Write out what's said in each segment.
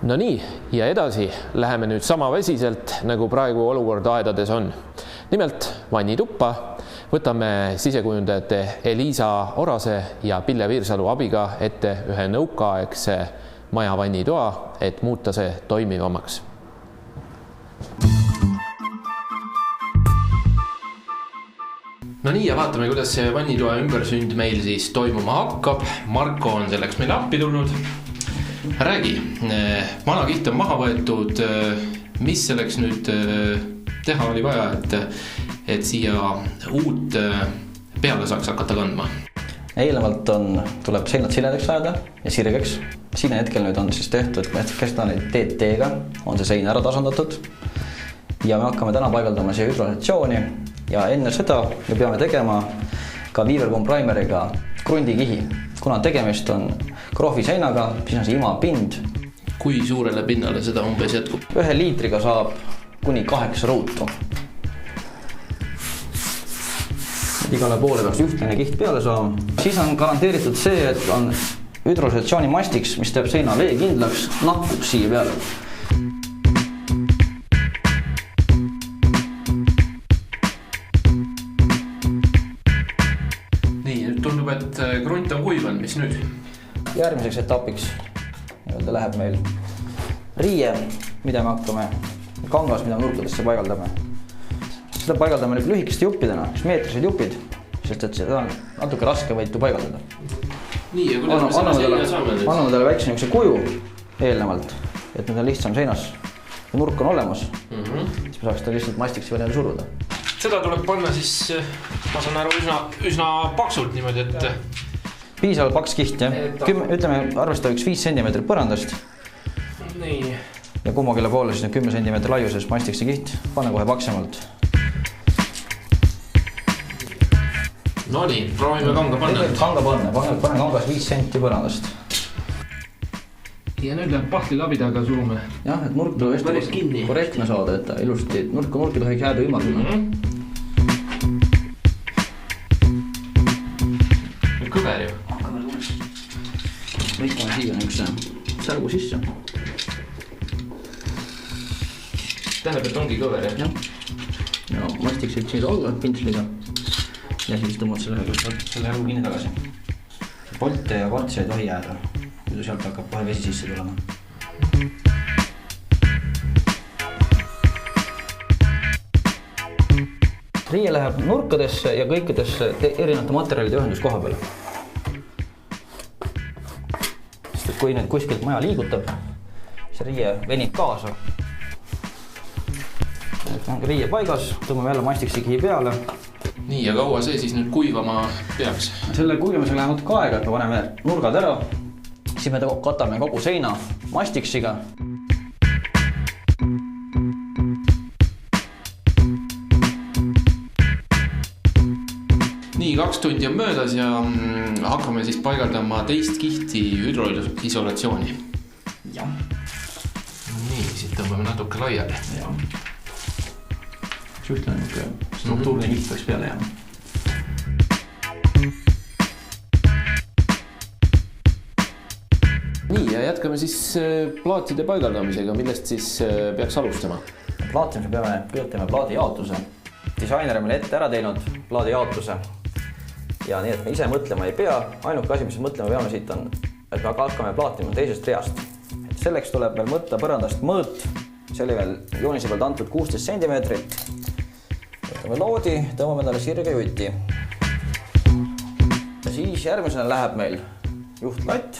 No nii, ja edasi läheme nüüd sama vesiselt, nagu praegu olukord aedades on. Nimelt vannituppa võtame sisekujundajate Elisa Orase ja Pille Viirsalu abiga ette ühe nõukaaegse maja vannitoa, et muuta see toimivamaks. No nii, ja vaatame, kuidas see vannitoa ümbersünd meil siis toimuma hakkab. Marko on selleks meil appi tulnud. Räägi, vana kiht on maha võetud, mis selleks nüüd teha oli vaja, et siia uut peale saaks hakata kandma? Eelnevalt tuleb seinad siledaks ajada ja sirgeks. Siin hetkel nüüd on siis tehtud, et käsitame neid DT-ga, on see sein ära tasandatud. Ja me hakkame täna paigaldama siia hüdrolatsiooni ja enne seda me peame tegema ka Viiverpump Primeriga krundikihi. Kuna tegemist on krohviseinaga, siis on see imapind. Kui suurele pinnale seda umbes jätkub? 1 liitriga saab kuni 8 ruutu. Igale poole peaks ühtline kiht peale saama. Siis on garanteeritud see, et on hüdrolatsiooni mastiks, mis teeb seina veekindlaks, nakkub siia peale. Nii, nüüd tundub, et krunt on kuivanud, mis nüüd? Järgmiseks etapiks läheb meil riie, mida me hakkame, kangas, mida me nurkadesse paigaldame. Seda paigaldame nüüd lühikeste juppidena, meetrised jupid, sest et seda on natuke raske võitu paigaldada. Nii, ja kuidas me selle seina saame nüüd? Anname talle väikse niisuguse kuju eelnevalt, et nüüd on lihtsam seinas ja nurk on olemas, siis me saaks ta lihtsalt mastiks veel suruda. Seda tuleb panna siis, ma saan aru, üsna paksult niimoodi, et... Piisavalt paks kiht, jah. Ütleme, arvesta 5 cm põrandast. Nii. Ja kummagile poole siis 10 cm laiuses mastikse kiht. Pane kohe paksemalt. No nii, proovime kanga panna. Kanga panna, pane kangas 5 cm põrandast. Ja nüüd läheb pahli labidaga surume. Jah, et nurk tuleb korrektne saada, et ta ilusti, nurk tohiks jääda ümarduna. Kõver ju. Lõikame siia niisuguse särgu sisse. Tähendab, et ongi kõver, jah? Ja mastiks siia alla pintsliga. Ja siis tõmmad selle järgu kinni tagasi. Polte ja katse ei tohi jääda. Muidu sealt hakkab kohe vesi sisse tulema. Riie läheb nurkadesse ja kõikidesse erinevate materjalide ühendus koha peale. Sest kui nüüd kuskilt maja liigutab, see riie venib kaasa. Riie paigas, tõmbame jälle mastikse kihi peale. Nii, ja kaua see siis nüüd kuivama peaks? Selle kuivamisega läheb natuke aega, et me paneme nurgad ära. Siis me katame kogu seina mastiksiga. Nii, 2 tundi on möödas ja hakkame siis paigaldama teist kihti hüdroisolatsiooni. Jah. Nii, siit tõmbame natuke laiali. Jah. Ühtne struktuurne kiht võiks peale jääma. Nii, ja jätkame siis plaatide paigaldamisega, millest siis peaks alustama? Plaatimise peame plaadi jaotuse. Disainer on meil ette ära teinud plaadi jaotuse. Ja nii, et me ise mõtlema ei pea. Ainuke asi, mis mõtlema peame siit on, et me hakkame plaatima teisest reast. Selleks tuleb meil mõtta põrandast mõõt. See oli veel joonise pealt antud 16 cm. Võtame loodi, tõmbame talle sirge juti. Ja siis järgmisena läheb meil juhtlatt.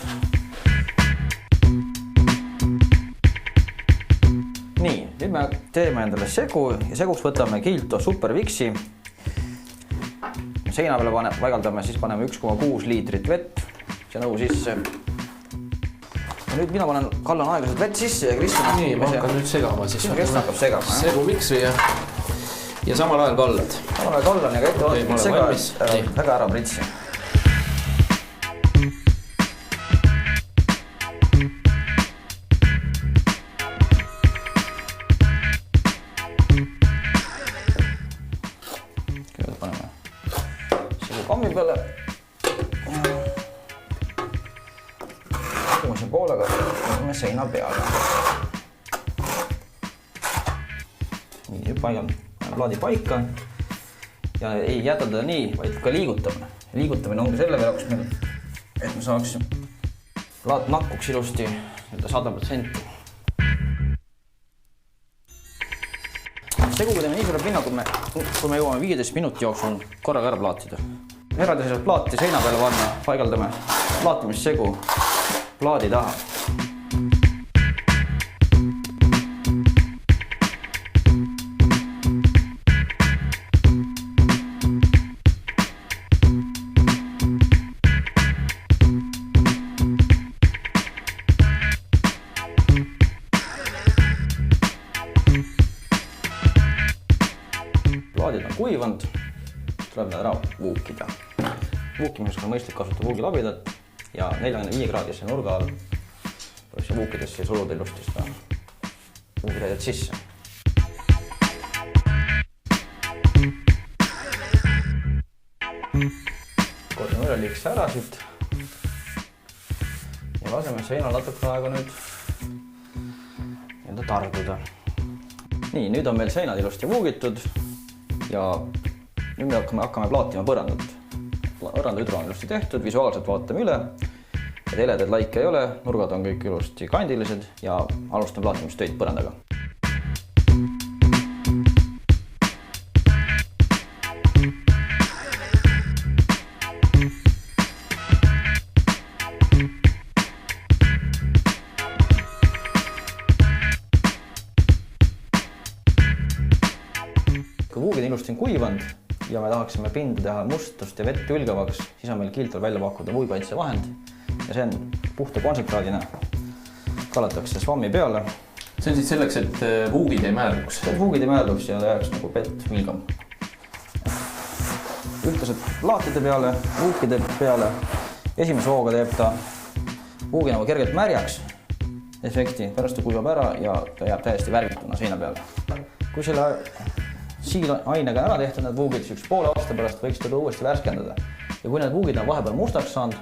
Nii, nüüd me teeme endale segu ja seguks võtame Kilto Supervixi. Seina peale paigaldame, siis paneme 1,6 liitrit vett. See nõu sisse. Ja nüüd mina kallan aeglaselt vett sisse ja Kristjan... Nii, ma hakkan nüüd segama siis. Kristjan hakkab segama. Segu miksri ja samal ajal kallad. Samal ajal kallan ja ka ette vaatad väga ära pritsi. Kõigepealt paneme segu kammi peale. esimese poolega paneme seina peale. Nii, nüüd paneme plaadi paika ja ei jäta teda nii, vaid ka liigutame. Liigutamine ongi selle jaoks, et me saaks plaat nakkuks ilusti 100%. Seguga teeme nii suure pinna, kui me jõuame 15 minuti jooksul korraga ära plaatida. Eraldi sellised plaati seina peale panna, paigaldame plaatimissegu plaadi taha. Plaadid on kuivanud, tuleb need ära vuukida. Vuukimiseks on mõistlik kasutada vuugilabidat ja 45 kraadisse nurga all tuleb see vuukidesse ja suluda ilusti seda vuugitäidet sisse. Korrame üle liiks ära siit ja laseme seinal natuke aega nüüd tarduda. Nii, nüüd on meil seinad ilusti vuugitud ja nüüd me hakkame plaatima põrandat. Põrandahüdro on ilusti tehtud, visuaalselt vaatame üle, et heledaid laike ei ole, nurgad on kõik ilusti kandilised ja alustame plaatimistöid põrandaga. Kui vuugid ilusti on kuivanud ja me tahaksime pinda teha mustust ja vett ülgavaks, siis on meil Kiltor välja pakkuda vuugikaitsevahend ja see on puhta kontsentraadina. Kallatakse svammi peale. See on siis selleks, et vuugid ei määrduks? Vuugid ei määrduks ja ta jääks nagu pett vilgam. Üldiselt plaatide peale, vuukide peale. Esimese hooga teeb ta vuugi nagu kergelt märjaks efekti, pärast ta kuivab ära ja ta jääb täiesti värvituna seina peale. Kui selle siilainega ära tehtud need vuugid, siis 1,5 aasta pärast võiks teda uuesti värskendada. Ja kui need vuugid on vahepeal mustaks saanud,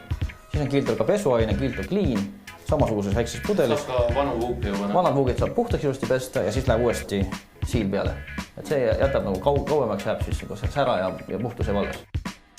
siis on Kiltor ka pesuaine, Kiltor Clean, samasuguses väikses pudelis. Saab ka vanu vuugi ju panna. Vanad vuugid saab puhtaks ilusti pesta ja siis läheb uuesti siil peale. Et see jätab nagu kauemaks jääb siis sära ja puhtuse valges.